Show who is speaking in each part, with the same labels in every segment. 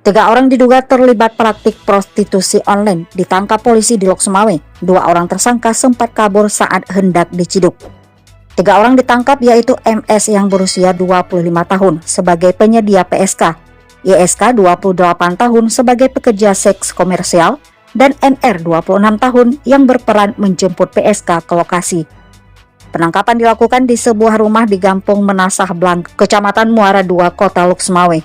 Speaker 1: 3 orang diduga terlibat praktik prostitusi online ditangkap polisi di Lok Sumawe. 2 orang tersangka sempat kabur saat hendak diciduk. 3 orang ditangkap yaitu MS yang berusia 25 tahun sebagai penyedia PSK, YSK 28 tahun sebagai pekerja seks komersial, dan NR 26 tahun yang berperan menjemput PSK ke lokasi. Penangkapan dilakukan di sebuah rumah di Gampung Menasah Blang, Kecamatan Muara II, Kota Lok Sumawe.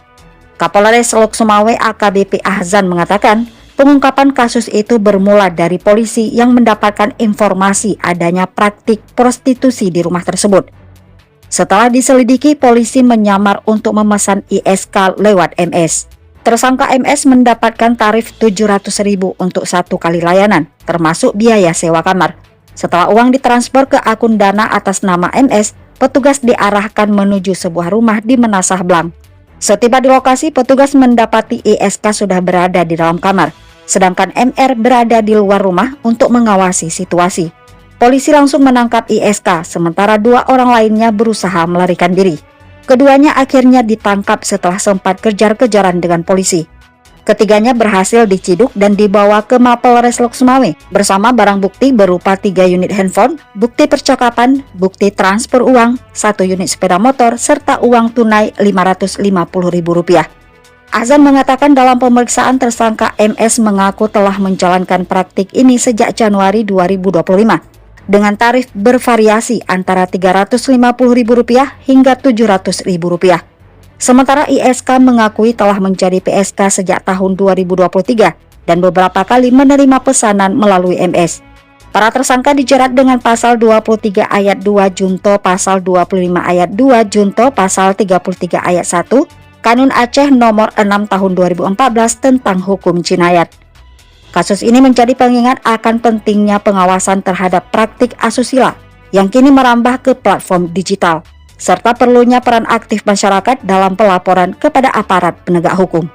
Speaker 1: Kapolres Lok Sumawe AKBP Ahzan mengatakan pengungkapan kasus itu bermula dari polisi yang mendapatkan informasi adanya praktik prostitusi di rumah tersebut. Setelah diselidiki, polisi menyamar untuk memesan ISK lewat MS. Tersangka MS mendapatkan tarif 700.000 untuk 1 kali layanan, termasuk biaya sewa kamar. Setelah uang ditransfer ke akun Dana atas nama MS, petugas diarahkan menuju sebuah rumah di Menasah Blang. Setiba di lokasi, petugas mendapati ISK sudah berada di dalam kamar, sedangkan MR berada di luar rumah untuk mengawasi situasi. Polisi langsung menangkap ISK, sementara 2 orang lainnya berusaha melarikan diri. Keduanya akhirnya ditangkap setelah sempat kejar-kejaran dengan polisi. Ketiganya berhasil diciduk dan dibawa ke Mapolres Lok Sumawe bersama barang bukti berupa 3 unit handphone, bukti percakapan, bukti transfer uang, 1 unit sepeda motor, serta uang tunai Rp550.000. Ahzan mengatakan dalam pemeriksaan tersangka MS mengaku telah menjalankan praktik ini sejak Januari 2025 dengan tarif bervariasi antara Rp350.000 hingga Rp700.000. Sementara ISK mengakui telah menjadi PSK sejak tahun 2023 dan beberapa kali menerima pesanan melalui MS. Para tersangka dijerat dengan pasal 23 ayat 2 Junto, pasal 25 ayat 2 Junto, pasal 33 ayat 1 Kanun Aceh nomor 6 tahun 2014 tentang hukum jinayat. Kasus ini menjadi pengingat akan pentingnya pengawasan terhadap praktik asusila yang kini merambah ke platform digital, serta perlunya peran aktif masyarakat dalam pelaporan kepada aparat penegak hukum.